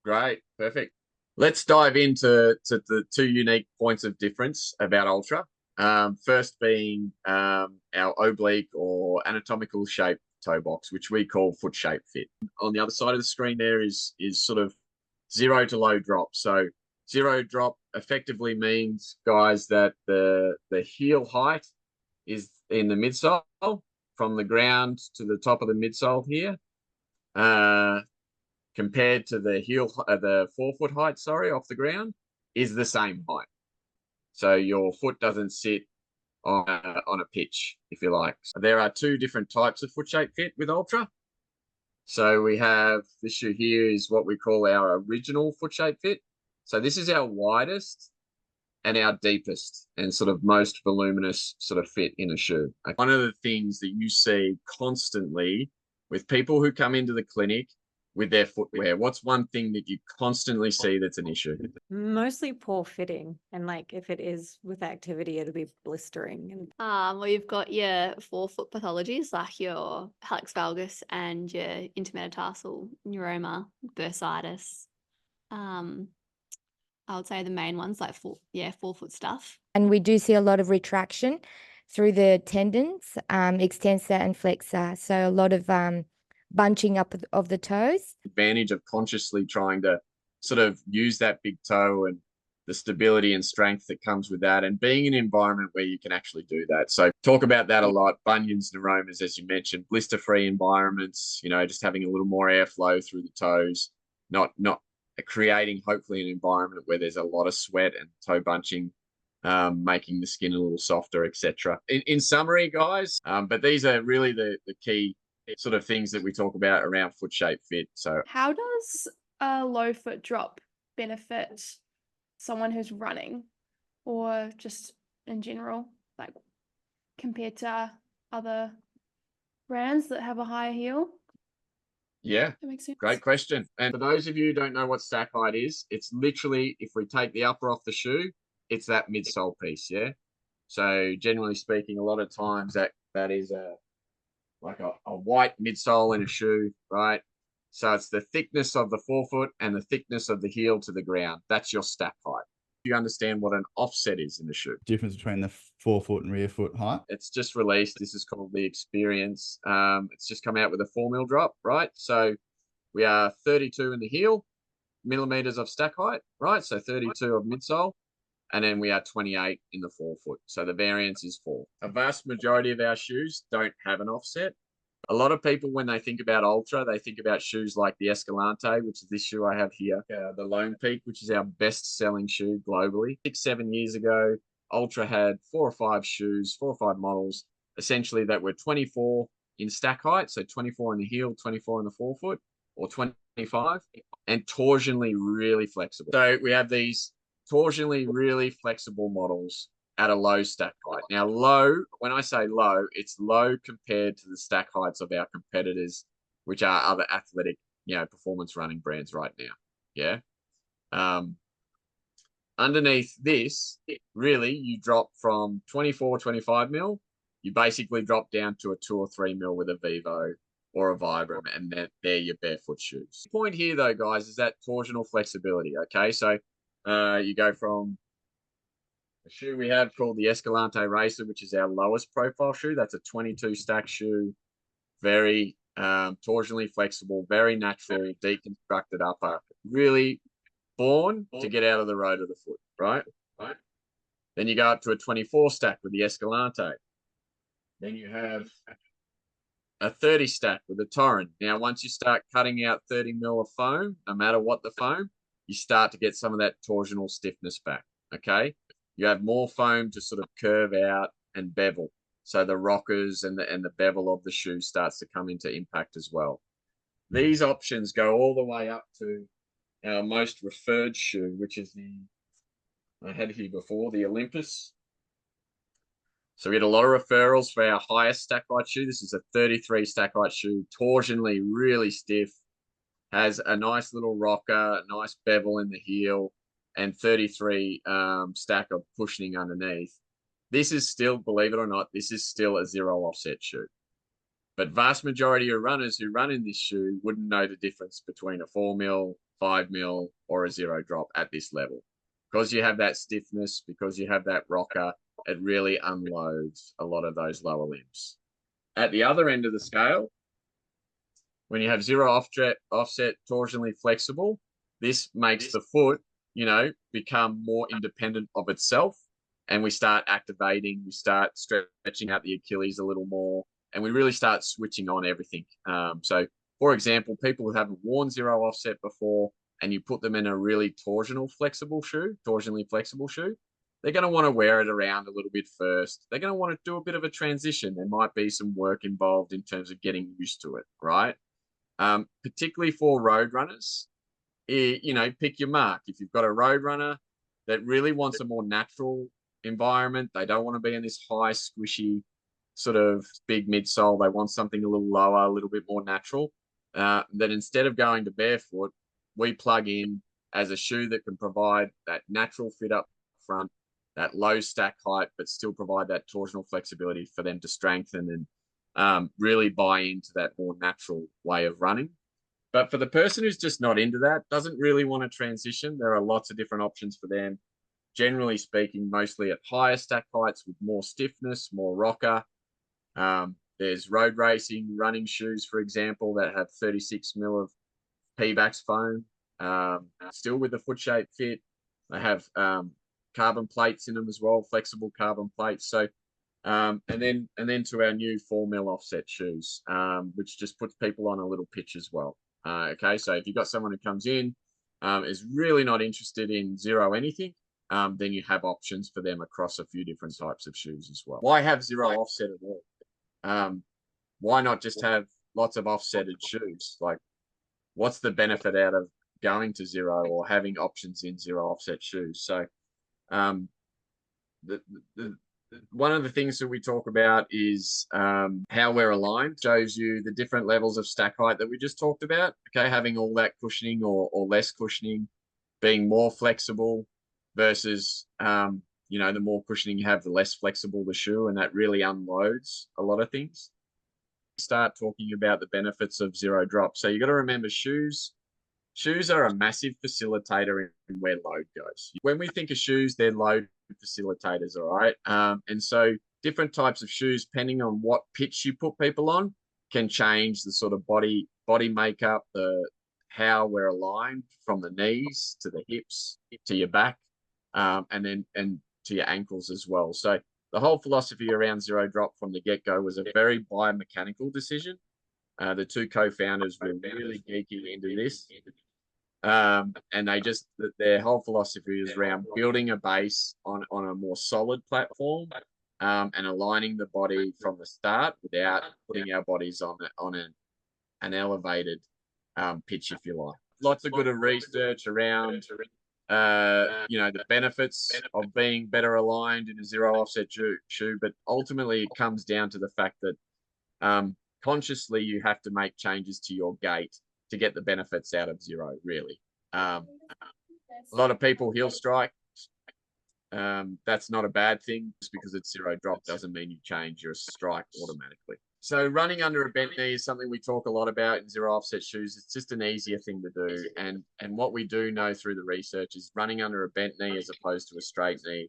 Great, perfect. Let's dive into the two unique points of difference about Ultra. First being our oblique or anatomical shape toe box, which we call foot shape fit. On the other side of the screen there is sort of zero to low drop. So zero drop effectively means, guys, that the heel height is in the midsole from the ground to the top of the midsole here. Compared to the forefoot height, sorry, off the ground, is the same height. So your foot doesn't sit on a pitch, if you like. So there are two different types of foot shape fit with Ultra. So we have this shoe here is what we call our original foot shape fit. So this is our widest and our deepest and sort of most voluminous sort of fit in a shoe. One of the things that you see constantly with people who come into the clinic with their footwear, what's one thing that you constantly see that's an issue? Mostly poor fitting, and like if it is with activity, it'll be blistering. And Well, you've got your forefoot pathologies like your hallux valgus and your intermetatarsal neuroma, bursitis. I would say the main ones like forefoot stuff. And we do see a lot of retraction through the tendons, extensor and flexor. So a lot of bunching up of the toes. Advantage of consciously trying to sort of use that big toe and the stability and strength that comes with that, and being in an environment where you can actually do that. So talk about that a lot. Bunions, neuromas, as you mentioned, blister-free environments, you know, just having a little more airflow through the toes, not creating hopefully an environment where there's a lot of sweat and toe bunching, making the skin a little softer, etc. In summary, guys, but these are really the key sort of things that we talk about around foot shape fit. So how does a low foot drop benefit someone who's running, or just in general, like compared to other brands that have a higher heel? Yeah, that makes sense. Great question. And for those of you who don't know what stack height is, it's literally, if we take the upper off the shoe, it's that midsole piece, yeah? So generally speaking, a lot of times that is like a white midsole in a shoe, right? So it's the thickness of the forefoot and the thickness of the heel to the ground. That's your stack height. You understand what an offset is in the shoe? Difference between the forefoot and rear foot height? It's just released. This is called the Experience. It's just come out with a 4mm drop, right? So we are 32 in the heel, millimeters of stack height, right? So 32 of midsole. And then we are 28 in the forefoot. So the variance is 4. A vast majority of our shoes don't have an offset. A lot of people, when they think about Ultra, they think about shoes like the Escalante, which is this shoe I have here, the Lone Peak, which is our best-selling shoe globally. 6-7 years ago, Ultra had 4 or 5 shoes, 4 or 5 models, essentially that were 24 in stack height, so 24 in the heel, 24 in the forefoot, or 25, and torsionally really flexible. So we have these torsionally really flexible models at a low stack height. Now, low, when I say low, it's low compared to the stack heights of our competitors, which are other athletic, performance running brands right now. Yeah. Underneath this, really, you drop from 24, 25 mil, you basically drop down to a 2 or 3 mil with a Vivo or a Vibram, and they're your barefoot shoes. The point here, though, guys, is that torsional flexibility, okay? So you go from a shoe we have called the Escalante Racer, which is our lowest profile shoe. That's a 22 stack shoe, very torsionally flexible, very natural, deconstructed upper, really born to get out of the road of the foot, right? Then you go up to a 24 stack with the Escalante. Then you have a 30 stack with the Torin. Now, once you start cutting out 30 mil of foam, no matter what the foam, you start to get some of that torsional stiffness back, okay? You have more foam to sort of curve out and bevel. So the rockers and the bevel of the shoe starts to come into impact as well. These options go all the way up to our most referred shoe, which is I had here before, the Olympus. So we get a lot of referrals for our highest stack height shoe. This is a 33 stack height shoe, torsionally really stiff, has a nice little rocker, a nice bevel in the heel, and 33 stack of cushioning underneath. This is still, believe it or not, this is still a zero offset shoe. But vast majority of runners who run in this shoe wouldn't know the difference between a 4mm 5 mil or a 0 drop at this level. Because you have that stiffness, because you have that rocker, it really unloads a lot of those lower limbs. At the other end of the scale, when you have 0 offset torsionally flexible, this makes the foot, you know, become more independent of itself. And we start activating, we start stretching out the Achilles a little more, and we really start switching on everything. So, for example, people who haven't worn 0 offset before, and you put them in a really torsionally flexible shoe, they're going to want to wear it around a little bit first. They're going to want to do a bit of a transition. There might be some work involved in terms of getting used to it, right? Particularly for road runners, you know, pick your mark. If you've got a road runner that really wants a more natural environment, they don't want to be in this high, squishy sort of big midsole. They want something a little lower, a little bit more natural. That instead of going to barefoot, we plug in as a shoe that can provide that natural fit up front, that low stack height, but still provide that torsional flexibility for them to strengthen and really buy into that more natural way of running. But for the person who's just not into that, doesn't really want to transition, there are lots of different options for them. Generally speaking, mostly at higher stack heights with more stiffness, more rocker. There's road racing, running shoes, for example, that have 36 mil of P-Bax foam, still with the foot shape fit. They have carbon plates in them as well, flexible carbon plates. So, and then to our new 4 mil offset shoes, which just puts people on a little pitch as well. Okay, so if you've got someone who comes in, is really not interested in 0 anything, then you have options for them across a few different types of shoes as well. Why have 0 offset at all? Why not just have lots of offsetted shoes? Like, what's the benefit out of going to 0 or having options in 0 offset shoes? So, one of the things that we talk about is how we're aligned. Shows you the different levels of stack height that we just talked about. Okay, having all that cushioning or less cushioning, being more flexible versus you know, the more cushioning you have, the less flexible the shoe, and that really unloads a lot of things. Start talking about the benefits of 0 drop. So you got to remember, shoes are a massive facilitator in where load goes. When we think of shoes, they're load facilitators, all right? And so different types of shoes, depending on what pitch you put people on, can change the sort of body makeup, how we're aligned from the knees to the hips to your back, and to your ankles as well. So the whole philosophy around 0 drop from the get-go was a very biomechanical decision. The two co-founders were really geeky into this. And their whole philosophy is around building a base on a more solid platform, and aligning the body from the start without putting our bodies on an elevated pitch, if you like. Lots of good research around you know, the benefits of being better aligned in a 0 offset shoe, but ultimately it comes down to the fact that consciously you have to make changes to your gait to get the benefits out of 0, really. A lot of people heel strike. That's not a bad thing. Just because it's 0 drop doesn't mean you change your strike automatically. So running under a bent knee is something we talk a lot about in 0 offset shoes. It's just an easier thing to do. And what we do know through the research is running under a bent knee as opposed to a straight knee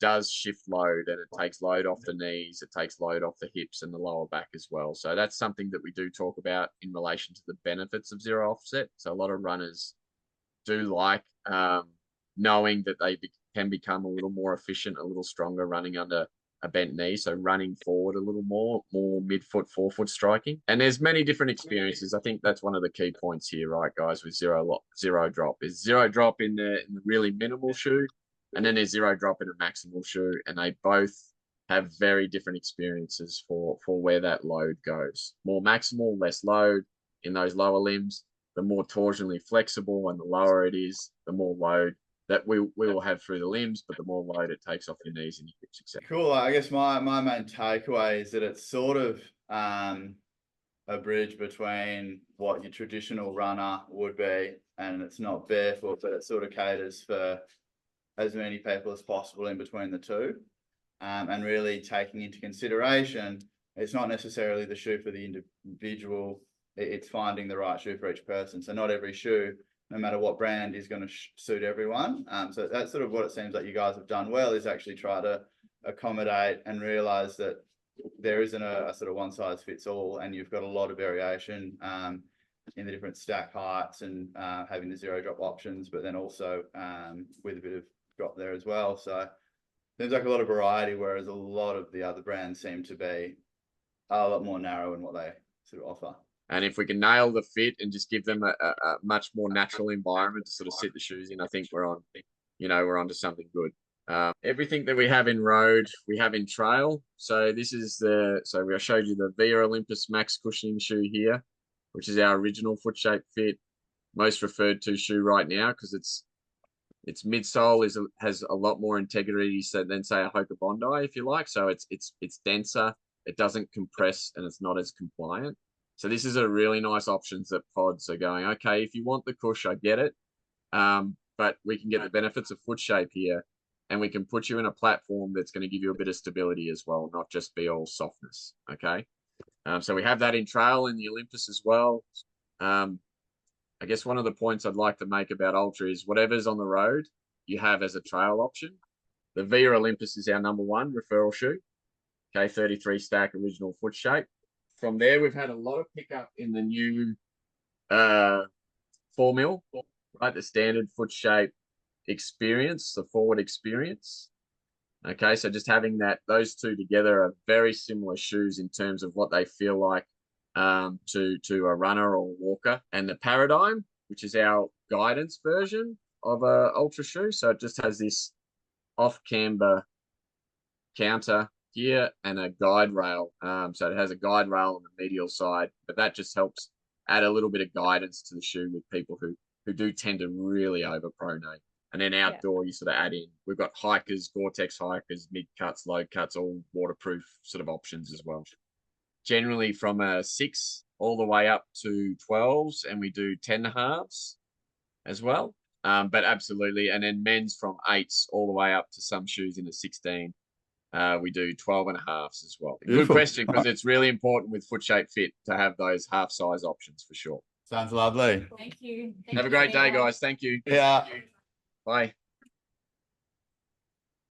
does shift load, and it takes load off the knees, it takes load off the hips and the lower back as well. So that's something that we do talk about in relation to the benefits of 0 offset. So a lot of runners do like knowing that they can become a little more efficient, a little stronger running under a bent knee, so running forward a little more mid-foot, forefoot striking. And there's many different experiences. I think that's one of the key points here, right, guys, with 0 drop. Is 0 drop in the really minimal shoe, and then there's 0 drop in a maximal shoe, and they both have very different experiences for where that load goes. More maximal, less load in those lower limbs. The more torsionally flexible and the lower it is, the more load that we will have through the limbs, but the more load it takes off your knees and your hips, etc. Cool. I guess my main takeaway is that it's sort of a bridge between what your traditional runner would be, and it's not barefoot, but it sort of caters for as many people as possible in between the two. And really taking into consideration, it's not necessarily the shoe for the individual, it's finding the right shoe for each person. So not every shoe no matter what brand is going to suit everyone. So that's sort of what it seems like you guys have done well, is actually try to accommodate and realize that there isn't a sort of one size fits all, and you've got a lot of variation in the different stack heights and having the zero drop options, but then also with a bit of drop there as well. So seems like a lot of variety, whereas a lot of the other brands seem to be a lot more narrow in what they sort of offer. And if we can nail the fit and just give them a much more natural environment to sort of sit the shoes in, I think we're on, we're onto something good. Everything that we have in road, we have in trail. So this is so I showed you the Via Olympus Max cushioning shoe here, which is our original foot shape fit, most referred to shoe right now, because its midsole has a lot more integrity than say a Hoka Bondi, if you like. So it's denser, it doesn't compress, and it's not as compliant. So this is a really nice options that pods are going, okay, if you want the cush, I get it. But we can get the benefits of foot shape here, and we can put you in a platform that's going to give you a bit of stability as well, not just be all softness. Okay. So we have that in trail in the Olympus as well. I guess one of the points I'd like to make about Altra is whatever's on the road, you have as a trail option. The Via Olympus is our #1 referral shoe. Okay, 33 stack original foot shape. From there, we've had a lot of pickup in the new 4 mil, right? The standard foot shape experience, the forward experience. Okay, so just having those two together are very similar shoes in terms of what they feel like to a runner or a walker. And the Paradigm, which is our guidance version of a Ultra shoe. So it just has this off camber counter here and a guide rail. So it has a guide rail on the medial side, but that just helps add a little bit of guidance to the shoe with people who do tend to really over pronate. And then outdoor, you sort of add in, we've got hikers, Gore-Tex hikers, mid cuts, low cuts, all waterproof sort of options as well. Generally from a 6 all the way up to 12s, and we do 10.5s as well. But absolutely. And then men's from 8s all the way up to some shoes in a 16. We do 12.5s as well. Beautiful. Good question, because it's really important with foot shape fit to have those half size options for sure. Sounds lovely. Thank you. Have a great day, guys. Thank you. Yeah. Bye.